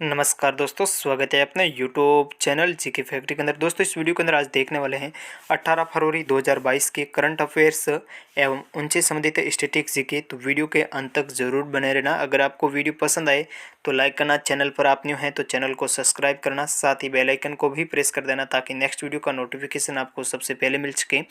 नमस्कार दोस्तों, स्वागत है अपने यूट्यूब चैनल जीके फैक्ट्री के अंदर। दोस्तों, इस वीडियो के अंदर आज देखने वाले हैं 18 फरवरी 2022 के करंट अफेयर्स एवं उनसे संबंधित स्टैटिस्टिक्स जीके। तो वीडियो के अंत तक जरूर बने रहना। अगर आपको वीडियो पसंद आए तो लाइक करना, चैनल पर आप न्यू हैं तो चैनल को सब्सक्राइब करना, साथ ही बेल आइकन को भी प्रेस कर देना ताकि नेक्स्ट वीडियो का नोटिफिकेशन आपको सबसे पहले मिल सके।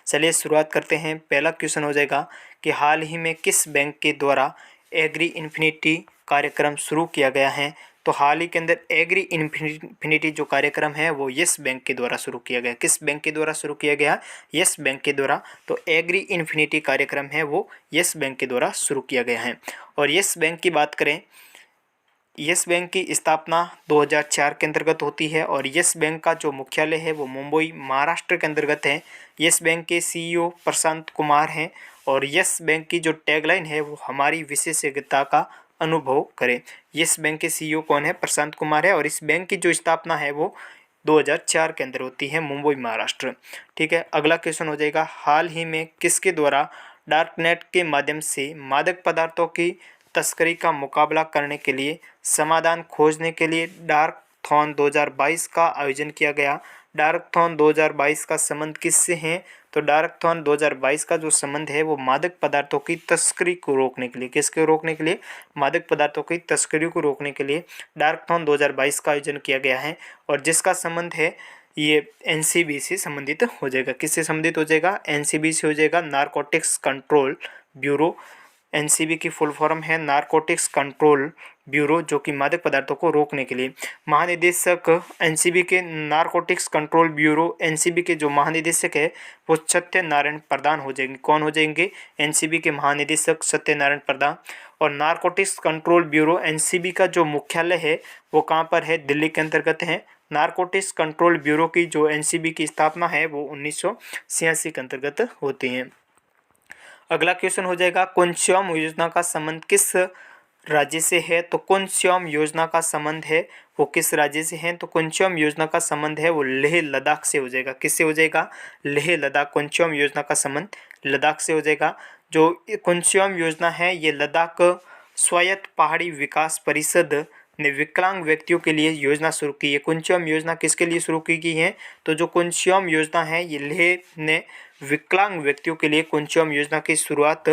चलिए शुरुआत करते हैं। पहला क्वेश्चन हो जाएगा कि हाल ही में किस बैंक के द्वारा एग्री इन्फिनिटी कार्यक्रम शुरू किया गया है। तो हाल ही के अंदर एग्री इन्फिनिटी जो कार्यक्रम है वो यस बैंक के द्वारा शुरू किया गया। किस बैंक के द्वारा शुरू किया गया? यस बैंक के द्वारा। तो एग्री इन्फिनिटी कार्यक्रम है वो यस बैंक के द्वारा शुरू किया गया है। और यस बैंक की बात करें, यस बैंक की स्थापना 2004 के अंतर्गत होती है और यस बैंक का जो मुख्यालय है वो मुंबई महाराष्ट्र के अंतर्गत है। यस बैंक के सीईओ प्रशांत कुमार हैं और यस बैंक की जो टैगलाइन है वो हमारी विशेषज्ञता का अनुभव करें। यस बैंक के सीईओ कौन है? प्रशांत कुमार है। और इस बैंक की जो स्थापना है वो 2004 के अंदर होती है, मुंबई महाराष्ट्र। ठीक है, अगला क्वेश्चन हो जाएगा, हाल ही में किसके द्वारा डार्क नेट के माध्यम से मादक पदार्थों की तस्करी का मुकाबला करने के लिए समाधान खोजने के लिए डार्क थॉन 2022 का आयोजन किया गया? डार्क थॉन 2022 का संबंध किससे है? तो डार्क थॉन 2022 का जो संबंध है वो मादक पदार्थों की तस्करी को रोकने के लिए, किसके रोकने के लिए? मादक पदार्थों की तस्करी को रोकने के लिए डार्क थॉन 2022 का आयोजन किया गया है। और जिसका संबंध है ये एनसीबी से संबंधित हो जाएगा। किससे संबंधित हो जाएगा? एनसीबी से हो जाएगा, नारकोटिक्स कंट्रोल ब्यूरो। एनसीबी की फुल फॉर्म है नारकोटिक्स कंट्रोल ब्यूरो, जो कि मादक पदार्थों को रोकने के लिए। महानिदेशक एनसीबी के, नारकोटिक्स कंट्रोल ब्यूरो एनसीबी के जो महानिदेशक है वो सत्यनारायण प्रधान हो जाएंगे। कौन हो जाएंगे? एनसीबी के महानिदेशक सत्यनारायण प्रधान। और नारकोटिक्स कंट्रोल ब्यूरो एनसीबी का जो मुख्यालय है वो कहाँ पर है? दिल्ली के अंतर्गत है। नारकोटिक्स कंट्रोल ब्यूरो की जो एनसीबी की स्थापना है वो 1986 के अंतर्गत होती है। अगला क्वेश्चन हो जाएगा, कुंस्योम योजना का संबंध किस राज्य से है? तो कुंस्योम योजना का संबंध है वो किस राज्य से है? तो कुंस्योम योजना का संबंध है वो लेह लद्दाख से हो जाएगा। किससे हो जाएगा? लेह लद्दाख। कुंस्योम योजना का संबंध लद्दाख से हो जाएगा। जो कुंस्योम योजना है ये लद्दाख स्वायत्त पहाड़ी विकास परिषद ने विकलांग व्यक्तियों के लिए योजना शुरू की है। कुंस्योम योजना किसके लिए शुरू की गई है? तो जो कुंस्योम योजना है ये लेह ने विकलांग व्यक्तियों के लिए कुंस्योम योजना की शुरुआत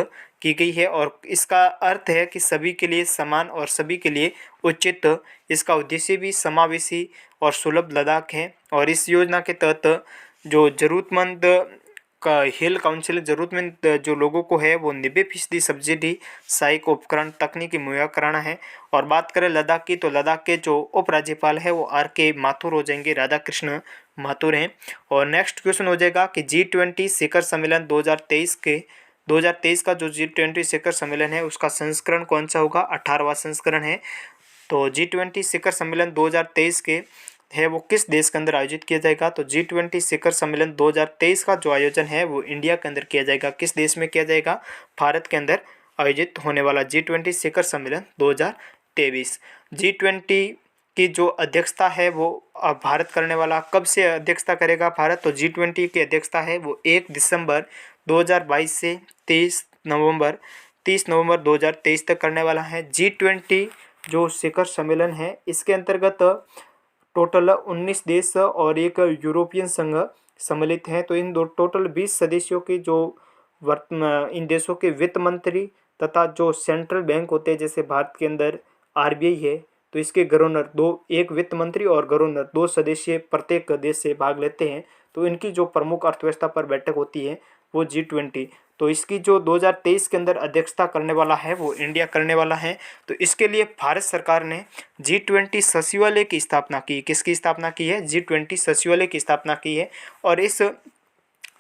की गई है। और इसका अर्थ है कि सभी के लिए समान और सभी के लिए उचित। इसका उद्देश्य भी समावेशी और सुलभ लद्दाख है। और इस योजना के तहत जो जरूरतमंद का हिल काउंसिल जरूरतमंद जो लोगों को है वो 90% सब्सिडी सहायक उपकरण तकनीकी मुहैया कराना है। और बात करें लद्दाख की, तो लद्दाख के जो उपराज्यपाल है वो आर.के. माथुर हो जाएंगे, राधा कृष्ण माथुर हैं। और नेक्स्ट क्वेश्चन हो जाएगा कि G20 शिखर सम्मेलन 2023 का जो G20 शिखर सम्मेलन है उसका संस्करण कौन सा होगा? 18वां संस्करण है। तो G20 शिखर सम्मेलन 2023 के है वो किस देश के अंदर आयोजित किया जाएगा? तो G20 शिखर सम्मेलन 2023 का जो आयोजन है वो इंडिया के अंदर किया जाएगा। किस देश में किया जाएगा? भारत के अंदर आयोजित होने वाला G20 शिखर सम्मेलन 2023। G20 की जो अध्यक्षता है वो भारत करने वाला। कब से अध्यक्षता करेगा भारत? तो G20 की अध्यक्षता है वो 1 दिसंबर 2022 से 30 नवंबर 2023 तक करने वाला है। G20 जो शिखर सम्मेलन है इसके अंतर्गत टोटल 19 देश और एक यूरोपियन संघ सम्मिलित हैं। तो इन दो टोटल 20 सदस्यों की जो इन देशों के वित्त मंत्री तथा जो सेंट्रल बैंक होते हैं, जैसे भारत के अंदर आरबीआई है, तो इसके गवर्नर एक वित्त मंत्री और गवर्नर 2 सदस्य प्रत्येक देश से भाग लेते हैं। तो इनकी जो प्रमुख अर्थव्यवस्था पर बैठक होती है वो G20। तो इसकी जो 2023 के अंदर अध्यक्षता करने वाला है वो इंडिया करने वाला है। तो इसके लिए भारत सरकार ने G20 सचिवालय की स्थापना की। किसकी स्थापना की है? G20 सचिवालय की स्थापना की है। और इस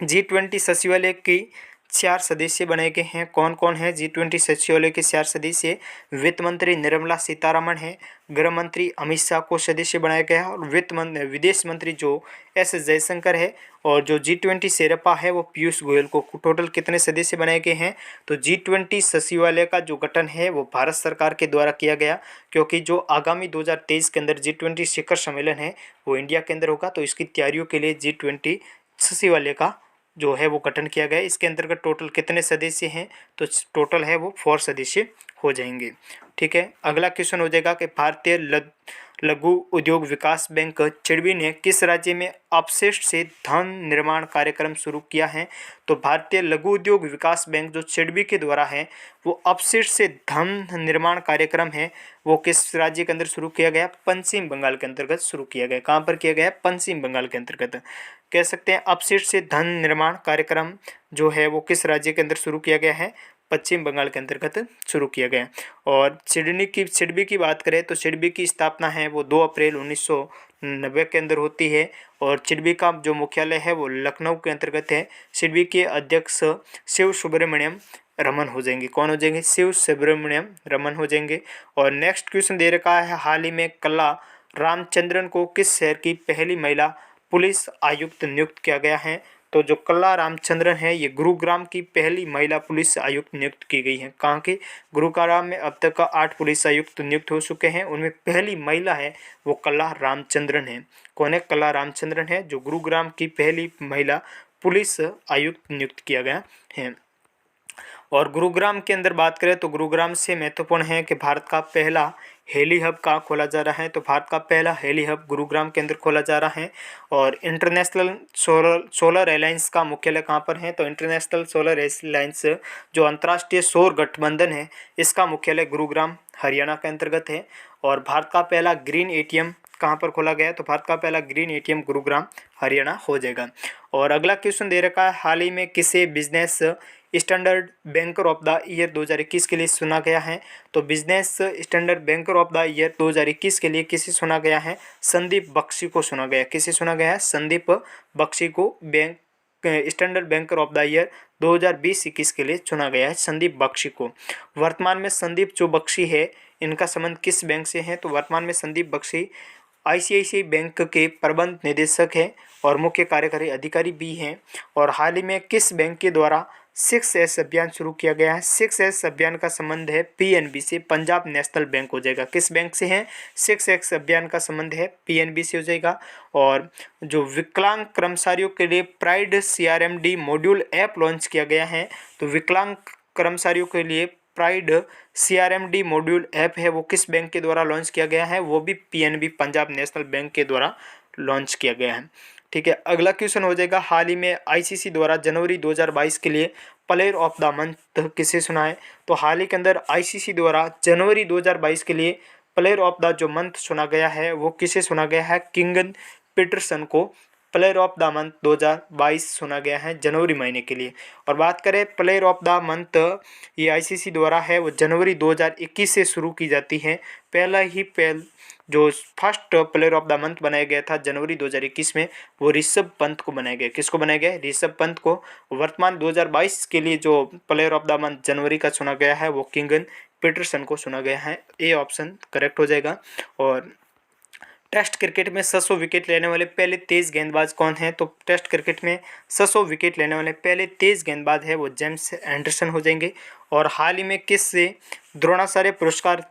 G20 सचिवालय की 4 सदस्य बनाए गए हैं। कौन कौन है G20 सचिवालय के 4 सदस्य? वित्त मंत्री निर्मला सीतारमण है, गृह मंत्री अमित शाह को सदस्य बनाया गया है और विदेश मंत्री जो एस जयशंकर है और जो G20 शेरपा है वो पीयूष गोयल को। टोटल कितने सदस्य बनाए गए हैं? तो G20 सचिवालय का जो गठन है वो भारत सरकार के द्वारा किया गया, क्योंकि जो आगामी 2023 के अंदर G20 शिखर सम्मेलन है वो इंडिया के अंदर होगा। तो इसकी तैयारियों के लिए G20 सचिवालय का जो है वो गठन किया गया है। इसके अंतर्गत टोटल कितने सदस्य हैं? तो टोटल है वो 4 सदस्य हो जाएंगे। ठीक है, अगला क्वेश्चन हो जाएगा कि भारतीय लघु उद्योग विकास बैंक सिडबी ने किस राज्य में अपशिष्ट से धन निर्माण कार्यक्रम शुरू किया है? तो भारतीय लघु उद्योग विकास बैंक जो सिडबी के द्वारा है वो अपशिष्ट से धन निर्माण कार्यक्रम है वो किस राज्य के अंदर शुरू किया गया? पश्चिम बंगाल के अंतर्गत शुरू किया गया। कहाँ पर किया गया? पश्चिम बंगाल के अंतर्गत। कह सकते हैं अपशिष्ट से धन निर्माण कार्यक्रम जो है वो किस राज्य के अंदर शुरू किया गया है? पश्चिम बंगाल के अंतर्गत शुरू किया गया। और सिडबी की बात करें तो सिडबी की स्थापना है वो 2 अप्रैल 1990 के अंदर होती है और सिडबी का जो मुख्यालय है वो लखनऊ के अंतर्गत है। सिडबी के अध्यक्ष शिव सुब्रमण्यम रमन हो जाएंगे। कौन हो जाएंगे? शिव सुब्रमण्यम रमन हो जाएंगे। और नेक्स्ट क्वेश्चन दे रखा है, हाल ही में कला रामचंद्रन को किस शहर की पहली महिला पुलिस आयुक्त नियुक्त किया गया है? तो जो कला रामचंद्रन है ये गुरुग्राम की पहली महिला पुलिस आयुक्त नियुक्त की गई है। कहाँ के? गुरुग्राम में अब तक 8 पुलिस आयुक्त नियुक्त हो चुके हैं, उनमें पहली महिला है वो कला रामचंद्रन है। कौन है? कला रामचंद्रन है जो गुरुग्राम की पहली महिला पुलिस आयुक्त नियुक्त किया गया है। और गुरुग्राम के अंदर बात करें तो गुरुग्राम से महत्वपूर्ण है कि भारत का पहला हेली हब कहाँ खोला जा रहा है? तो भारत का पहला हेली हब गुरुग्राम के अंदर खोला जा रहा है। और इंटरनेशनल सोलर अलायंस का मुख्यालय कहाँ पर है? तो इंटरनेशनल सोलर अलायंस जो अंतर्राष्ट्रीय सौर गठबंधन है इसका मुख्यालय गुरुग्राम हरियाणा के अंतर्गत है। और भारत का पहला ग्रीन एटीएम कहाँ पर खोला गया? तो भारत का पहला ग्रीन एटीएम गुरुग्राम हरियाणा हो जाएगा। और अगला क्वेश्चन दे रखा है, हाल ही में किसे business standard banker of the year 2021 के लिए चुना गया है? तो business standard banker of the year 2021 के लिए किसे चुना गया है? संदीप बख्शी को चुना गया। किसे चुना गया है? संदीप बख्शी को bank standard banker of the year 2020-21 के लिए चुना गया है संदीप बख्शी को। वर्तमान में संदीप जो बख्शी है इनका संबंध किस बैंक से है? तो वर्तमान में संदीप बख्शी आईसीआईसीआई बैंक के प्रबंध निदेशक है और मुख्य कार्यकारी अधिकारी भी हैं। और हाल ही में किस बैंक के द्वारा 6S अभियान शुरू किया गया है? 6S अभियान का संबंध है पीएनबी से, पंजाब नेशनल बैंक हो जाएगा। किस बैंक से है? 6S अभियान का संबंध है पीएनबी से हो जाएगा। और जो विकलांग कर्मचारियों के लिए pride CRMD module app launch किया गया है, तो विकलांग कर्मचारियों के लिए प्राइड CRMD मॉड्यूल ऐप है वो किस बैंक के द्वारा लॉन्च किया गया है? वो भी पीएनबी पंजाब नेशनल बैंक के द्वारा लॉन्च किया गया है। ठीक है, अगला क्वेश्चन हो जाएगा, हाल ही में आईसीसी द्वारा जनवरी 2022 के लिए प्लेयर ऑफ द मंथ किसे चुना है? तो हाल ही के अंदर आईसीसी द्वारा जनवरी 2022 के लिए प्लेयर ऑफ द जो मंथ चुना गया है वो किसे चुना गया है? किंगन पीटरसन को प्लेयर ऑफ द मंथ 2022 चुना गया है जनवरी महीने के लिए। और बात करें प्लेयर ऑफ द मंथ, ये आईसीसी द्वारा है वो जनवरी 2021 से शुरू की जाती है। जो first player of the month बनाया गया था जनवरी 2021 में वो ऋषभ पंत को बनाया गया। किसको बनाया गया? ऋषभ पंत को। वर्तमान 2022 के लिए जो प्लेयर ऑफ द मंथ जनवरी का चुना गया है वो किंगन पीटरसन को चुना गया है। ए ऑप्शन करेक्ट हो जाएगा। और टेस्ट क्रिकेट में 600 विकेट लेने वाले पहले तेज गेंदबाज कौन है? तो टेस्ट क्रिकेट में 600 विकेट लेने वाले पहले तेज गेंदबाज है वो जेम्स एंडरसन हो जाएंगे। और हाल ही में किस से द्रोणाचार्य पुरस्कार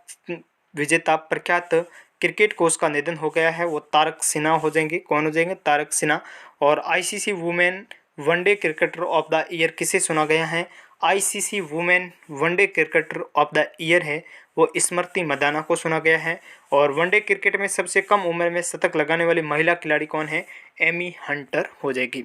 विजेता प्रख्यात क्रिकेट कोच का निधन हो गया है? वो तारक सिन्हा हो जाएंगे। कौन हो जाएंगे? तारक सिन्हा। और ICC women one day cricketer of the year किसे चुना गया है? ICC women one day cricketer of the year है वो स्मृति मंदाना को चुना गया है। और वनडे क्रिकेट में सबसे कम उम्र में शतक लगाने वाली महिला खिलाड़ी कौन है? एमी हंटर हो जाएगी।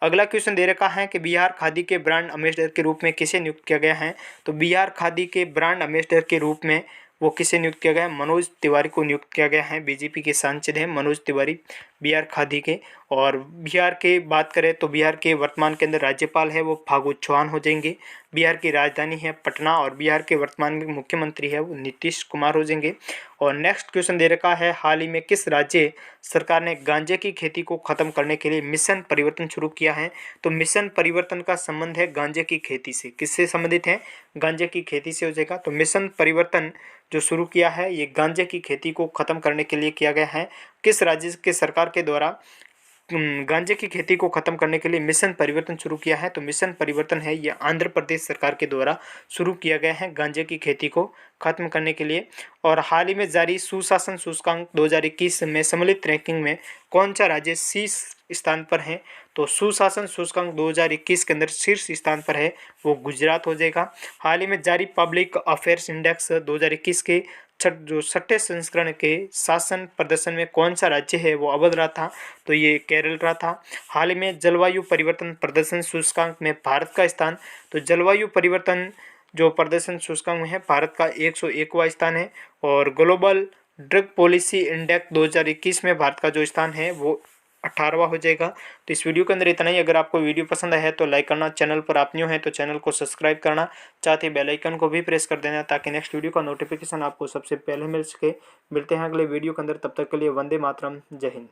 अगला क्वेश्चन दे रखा है कि बिहार खादी के ब्रांड एम्बेसडर के रूप में किसे नियुक्त किया गया है? तो बिहार खादी के ब्रांड एम्बेसडर के रूप में वो किसे नियुक्त किया गया है? मनोज तिवारी को नियुक्त किया गया है। बीजेपी के सांसद हैं मनोज तिवारी बिहार खादी के। और बिहार के बात करें तो बिहार के वर्तमान के अंदर राज्यपाल है वो फागू चौहान हो जाएंगे। बिहार की राजधानी है पटना और बिहार के वर्तमान में मुख्यमंत्री है वो नीतीश कुमार हो जाएंगे। और नेक्स्ट क्वेश्चन दे रखा है, हाल ही में किस राज्य सरकार ने गांजे की खेती को खत्म करने के लिए मिशन परिवर्तन शुरू किया है? तो मिशन परिवर्तन का संबंध है गांजे की खेती से। किससे संबंधित है? गांजे की खेती से हो जाएगा। तो मिशन परिवर्तन जो शुरू किया है ये गांजे की खेती को खत्म करने के लिए किया गया है। किस राज्य के सरकार के द्वारा गांजे की खेती को खत्म करने के लिए मिशन परिवर्तन शुरू किया है? तो मिशन परिवर्तन है ये आंध्र प्रदेश सरकार के द्वारा शुरू किया गया है गांजे की खेती को खत्म करने के लिए। और हाल ही में जारी सुशासन सूचकांक 2021 में सम्मिलित रैंकिंग में कौन सा राज्य शीर्ष स्थान पर है? तो सुशासन सूचकांक 2021 के अंदर शीर्ष स्थान पर है वो गुजरात हो जाएगा। हाल ही में जारी पब्लिक अफेयर्स इंडेक्स 2021 के छठे संस्करण के शासन प्रदर्शन में कौन सा राज्य है वो अव्वल रहा था, तो ये केरल रहा था। हाल ही में जलवायु परिवर्तन प्रदर्शन सूचकांक में भारत का स्थान, तो जलवायु परिवर्तन जो प्रदर्शन सूचकांक में है भारत का 101वां स्थान है। और ग्लोबल ड्रग पॉलिसी इंडेक्स 2021 में भारत का जो स्थान है वो 18वां हो जाएगा। तो इस वीडियो के अंदर इतना ही। अगर आपको वीडियो पसंद आया है तो लाइक करना, चैनल पर आप न्यू हैं तो चैनल को सब्सक्राइब करना, साथ ही बेल आइकन को भी प्रेस कर देना ताकि नेक्स्ट वीडियो का नोटिफिकेशन आपको सबसे पहले मिल सके। मिलते हैं अगले वीडियो के अंदर, तब तक के लिए वंदे मातरम, जय हिंद।